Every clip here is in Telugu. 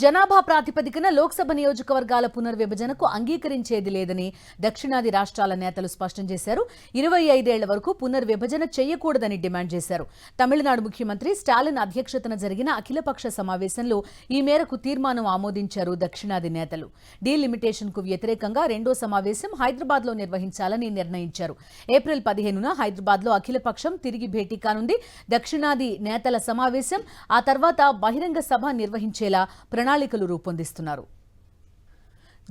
జనాభా ప్రాతిపదికన లోక్సభ నియోజకవర్గాల పునర్విభజనకు అంగీకరించేది లేదని దక్షిణాది రాష్ట్రాల నేతలు స్పష్టం చేశారు. 25 ఏళ్ల వరకు పునర్విభజన చేయకూడదని డిమాండ్ చేశారు. తమిళనాడు ముఖ్యమంత్రి స్టాలిన్ అధ్యక్షతన జరిగిన అఖిలపక్ష సమావేశంలో ఈ మేరకు తీర్మానం ఆమోదించారు దక్షిణాది నేతలు. డీలిమిటేషన్ కు వ్యతిరేకంగా రెండో సమావేశం హైదరాబాద్ లో నిర్వహించాలని నిర్ణయించారు. ఏప్రిల్ 15న హైదరాబాద్ లో అఖిలపక్షం తిరిగి భేటీ కానుంది. దక్షిణాది నేతల సమావేశం ఆ తర్వాత బహిరంగ సభ నిర్వహించేలా ప్రణాళికలు రూపొందిస్తున్నారు.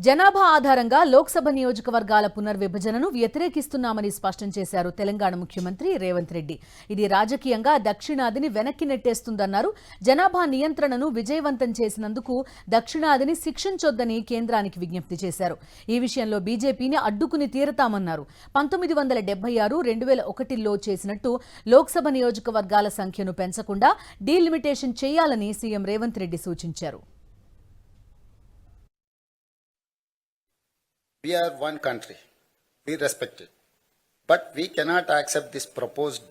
జనాభా ఆధారంగా లోక్సభ నియోజకవర్గాల పునర్విభజనను వ్యతిరేకిస్తున్నామని స్పష్టం చేశారు తెలంగాణ ముఖ్యమంత్రి రేవంత్ రెడ్డి. ఇది రాజకీయంగా దక్షిణాదిని వెనక్కి నెట్టేస్తుందన్నారు. జనాభా నియంత్రణను విజయవంతం చేసినందుకు దక్షిణాదిని శిక్షించొద్దని కేంద్రానికి విజ్ఞప్తి చేశారు. ఈ విషయంలో బీజేపీని అడ్డుకుని తీరతామన్నారు. 1976, 2001లో చేసినట్టు లోక్సభ నియోజకవర్గాల సంఖ్యను పెంచకుండా డీలిమిటేషన్ చేయాలని సీఎం రేవంత్ రెడ్డి సూచించారు. We are one country. We respect it. But we cannot accept this proposed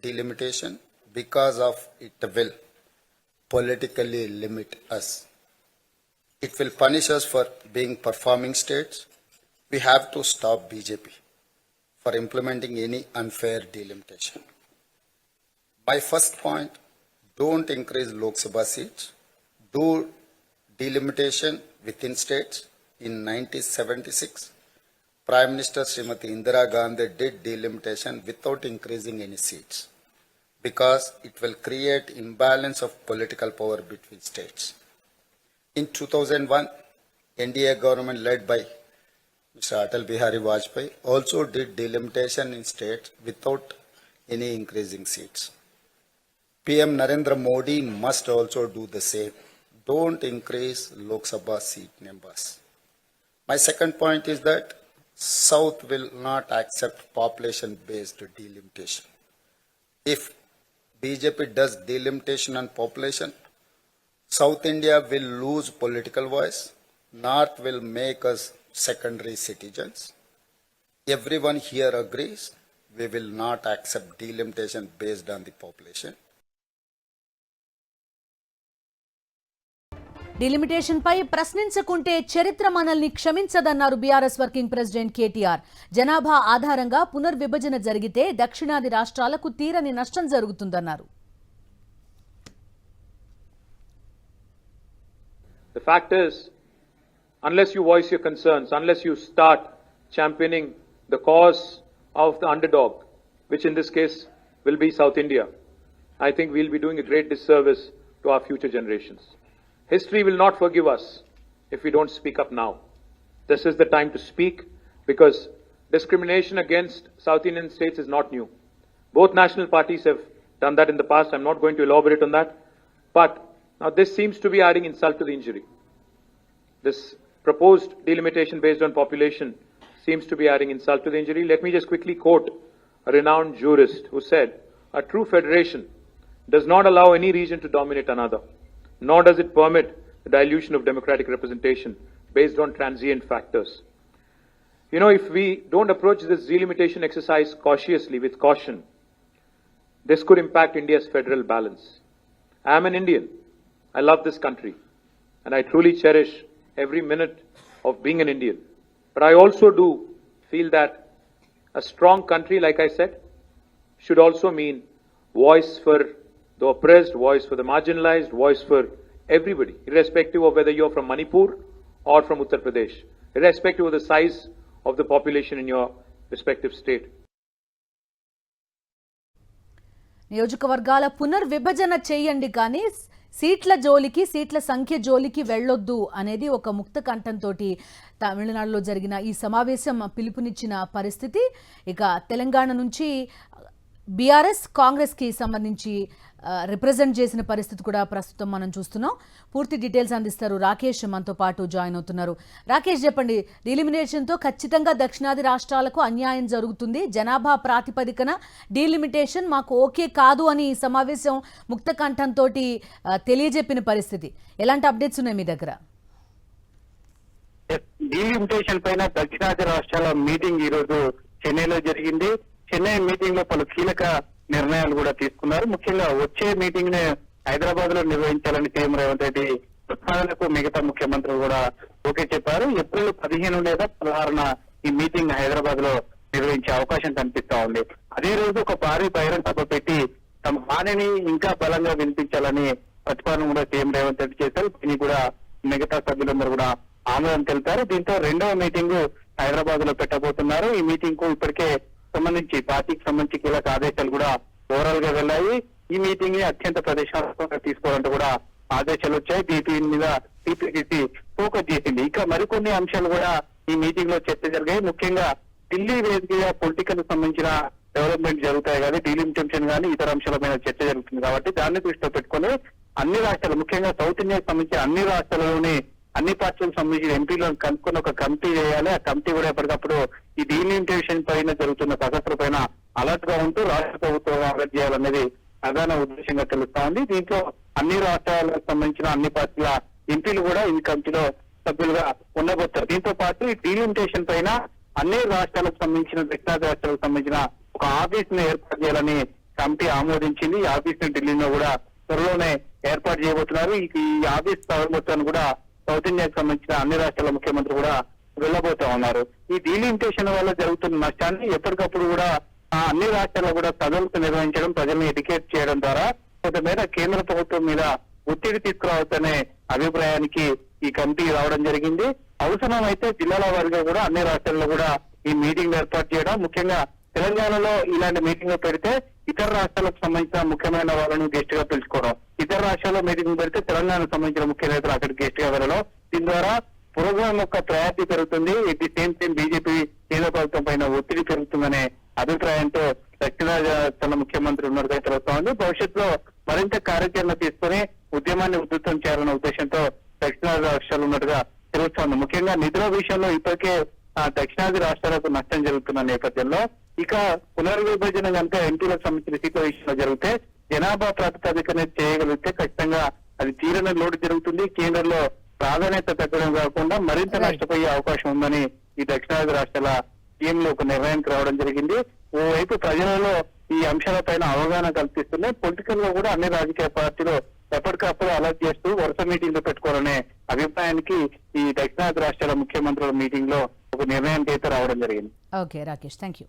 delimitation because of it will politically limit us. It will punish us for being performing states. We have to stop BJP for implementing any unfair delimitation. My first point, don't increase Lok Sabha seats. Do delimitation within states. In 1976, Prime Minister Srimati Indira Gandhi did delimitation without increasing any seats because it will create imbalance of political power between states. In 2001, NDA government led by Mr. Atal Bihari Vajpayee also did delimitation in states without any increasing seats. PM Narendra Modi must also do the same. Don't increase Lok Sabha seat numbers. My second point is that South will not accept population-based delimitation. If BJP does delimitation on population, South India will lose political voice. North will make us secondary citizens. Everyone here agrees we will not accept delimitation based on the population. Delimitation పై ప్రశ్నించకుంటే చరిత్ర మనల్ని క్షమించదన్నారు బీఆర్ఎస్ వర్కింగ్ ప్రెసిడెంట్ కేటీఆర్. జనాభా ఆధారంగా పునర్విభజన జరిగితే దక్షిణాది రాష్ట్రాలకు తీరని నష్టం జరుగుతుందన్నారు. The fact is, unless you voice your concerns, unless you start championing the cause of the underdog, which in this case will be South India, I think we'll be doing a great disservice to our future generations. History will not forgive us if we don't speak up now. This is the time to speak because discrimination against South Indian states is not new. Both national parties have done that in the past. I'm not going to elaborate on that. But now this seems to be adding insult to the injury. This proposed delimitation based on population seems to be adding insult to the injury. Let me just quickly quote a renowned jurist who said, "A true federation does not allow any region to dominate another, nor does it permit the dilution of democratic representation based on transient factors." You know, if we don't approach this delimitation exercise cautiously, with caution, this could impact India's federal balance. I am an Indian. I love this country. And I truly cherish every minute of being an Indian. But I also do feel that a strong country, like I said, should also mean voice for the oppressed, voice for the marginalized, voice for everybody, irrespective of whether you're from Manipur or from Uttar Pradesh, irrespective of the size of the population in your respective state. నియోజకవర్గాల పునర్విభజన చేయండి కానీ సీట్ల జోలికి, సీట్ల సంఖ్య జోలికి వెళ్లొద్దు అనేది ఒక ముక్త కంఠంతో తమిళనాడులో జరిగిన ఈ సమావేశం పిలుపునిచ్చిన పరిస్థితి. ఇక తెలంగాణ నుంచి బీఆర్ఎస్, కాంగ్రెస్ కి సంబంధించి రిప్రజెంట్ చేసిన పరిస్థితి కూడా ప్రస్తుతం మనం చూస్తున్నాం. పూర్తి డీటెయిల్స్ అందిస్తారు రాకేష్, మనతో పాటు జాయిన్ అవుతున్నారు. రాకేష్, చెప్పండి, డీలిమిటేషన్తో ఖచ్చితంగా దక్షిణాది రాష్ట్రాలకు అన్యాయం జరుగుతుంది, జనాభా ప్రాతిపదికన డీలిమిటేషన్ మాకు ఓకే కాదు అని ఈ సమావేశం ముక్త కంఠంతో తెలియజెప్పిన పరిస్థితి. ఎలాంటి అప్డేట్స్ ఉన్నాయి మీ దగ్గర? డీలిమిటేషన్ పైన దక్షిణాది రాష్ట్రాల మీటింగ్ ఈ రోజు చెన్నైలో జరిగింది. చెన్నై మీటింగ్ లో పలు కీలక నిర్ణయాలు కూడా తీసుకున్నారు. ముఖ్యంగా వచ్చే మీటింగ్ ని హైదరాబాద్ లో నిర్వహించాలని సీఎం రేవంత్ రెడ్డి ప్రస్తావనకు మిగతా ముఖ్యమంత్రులు కూడా ఓకే చెప్పారు. ఏప్రిల్ 15 లేదా 16న ఈ మీటింగ్ హైదరాబాద్ లో నిర్వహించే అవకాశం కనిపిస్తా ఉంది. అదే రోజు ఒక భారీ బహిరంగ సభ పెట్టి తమ హానిని ఇంకా బలంగా వినిపించాలని ప్రతిపాదన కూడా సీఎం రేవంత్ రెడ్డి చేశారు. దీన్ని కూడా మిగతా సభ్యులందరూ కూడా ఆమోదం తెలిపారు. దీంతో రెండవ మీటింగ్ హైదరాబాద్ లో పెట్టబోతున్నారు. ఈ మీటింగ్ కు ఇప్పటికే సంబంధించి పార్టీకి సంబంధించి కీలక ఆదేశాలు కూడా ఓవరాల్ గా వెళ్ళాయి. ఈ మీటింగ్ ని అత్యంత ప్రదేశాత్మకంగా తీసుకోవాలంటూ కూడా ఆదేశాలు వచ్చాయి. దీని మీద టీపీసీసీ ఫోకస్ చేసింది. ఇంకా మరికొన్ని అంశాలు కూడా ఈ మీటింగ్ లో చర్చ జరిగాయి. ముఖ్యంగా ఢిల్లీ వేదికగా పొలిటికల్ సంబంధించిన డెవలప్మెంట్ జరుగుతాయి కానీ డీలిమిటేషన్ కానీ ఇతర అంశాలపైన చర్చ జరుగుతుంది కాబట్టి దాన్ని దృష్టిలో పెట్టుకుని అన్ని రాష్ట్రాలు ముఖ్యంగా సౌత్ ఇండియాకి సంబంధించిన అన్ని రాష్ట్రాల్లోని అన్ని పార్టీలకు సంబంధించిన ఎంపీలను కనుక్కొని ఒక కమిటీ చేయాలి. ఆ కమిటీ కూడా ఎప్పటికప్పుడు ఈ డీలిమిటేషన్ పైన జరుగుతున్న సదస్సుల పైన అలర్ట్ గా ఉంటూ రాష్ట్ర ప్రభుత్వం అలర్ట్ చేయాలనేది ప్రధాన ఉద్దేశంగా తెలుస్తా ఉంది. దీంట్లో అన్ని రాష్ట్రాలకు సంబంధించిన అన్ని పార్టీల ఎంపీలు కూడా ఈ కమిటీలో సభ్యులుగా ఉండబోతారు. దీంతో పాటు ఈ డీలిమిటేషన్ పైన అన్ని రాష్ట్రాలకు సంబంధించిన దక్షిణాది రాష్ట్రాలకు సంబంధించిన ఒక ఆఫీస్ ను ఏర్పాటు చేయాలని కమిటీ ఆమోదించింది. ఈ ఆఫీస్ ను ఢిల్లీలో కూడా త్వరలోనే ఏర్పాటు చేయబోతున్నారు. ఈ ఆఫీస్ మొత్తాన్ని కూడా సౌత్ ఇండియాకి సంబంధించిన అన్ని రాష్ట్రాల ముఖ్యమంత్రి కూడా వెళ్ళబోతా ఉన్నారు. ఈ డీలిమిటేషన్ వల్ల జరుగుతున్న నష్టాన్ని ఎప్పటికప్పుడు కూడా అన్ని రాష్ట్రాల్లో కూడా సదస్సు నిర్వహించడం, ప్రజల్ని ఎడ్యుకేట్ చేయడం ద్వారా కొంతమేర కేంద్ర ప్రభుత్వం మీద ఒత్తిడి తీసుకురావచ్చనే అభిప్రాయానికి ఈ కమిటీ రావడం జరిగింది. అవసరమైతే జిల్లాల వారిగా కూడా అన్ని రాష్ట్రాల్లో కూడా ఈ మీటింగ్ ఏర్పాటు చేయడం, ముఖ్యంగా తెలంగాణలో ఇలాంటి మీటింగ్ పెడితే ఇతర రాష్ట్రాలకు సంబంధించిన ముఖ్యమైన వాళ్ళని గెస్ట్ గా పిలుచుకోవడం, ఇతర రాష్ట్రాల్లో మీటింగ్ పెడితే తెలంగాణకు సంబంధించిన ముఖ్య నేతలు అక్కడికి గెస్ట్ గా వెళ్ళడం, దీని ద్వారా ప్రోగ్రామ్ యొక్క ప్రయారిటీ పెరుగుతుంది. At the same time BJP కేంద్ర ప్రభుత్వం పైన ఒత్తిడి పెరుగుతుందనే అభిప్రాయంతో దక్షిణ ముఖ్యమంత్రి ఉన్నట్టుగా తెలుస్తోంది. భవిష్యత్తులో మరింత కార్యాచరణ తీసుకుని ఉద్యమాన్ని ఉధృతం చేయాలన్న ఉద్దేశంతో దక్షిణాది రాష్ట్రాలు ఉన్నట్టుగా తెలుస్తోంది. ముఖ్యంగా నిధుల విషయంలో ఇప్పటికే దక్షిణాది రాష్ట్రాలకు నష్టం జరుగుతున్న నేపథ్యంలో ఇక పునర్విభజన కనుక ఎంపీలకు సంబంధించిన సీట్ల విషయంలో జరిగితే జనాభా ప్రాతిపదికన చేయగలిగితే ఖచ్చితంగా అది తీరని లోటు జరుగుతుంది. కేంద్రంలో ప్రాధాన్యత తగ్గడం కాకుండా మరింత నష్టపోయే అవకాశం ఉందని ఈ దక్షిణాది రాష్ట్రాల సీఎంలు ఒక నిర్ణయానికి రావడం జరిగింది. ఓవైపు ప్రజలలో ఈ అంశాలపైన అవగాహన కల్పిస్తున్నాయి. పొలిటికల్ లో కూడా అన్ని రాజకీయ పార్టీలు ఎప్పటికప్పుడు అలర్ట్ చేస్తూ వరుస మీటింగ్లు పెట్టుకోవాలనే అభిప్రాయానికి ఈ దక్షిణాది రాష్ట్రాల ముఖ్యమంత్రుల మీటింగ్ లో ఒక నిర్ణయానికి అయితే రావడం జరిగింది. Okay Rakesh, thank you.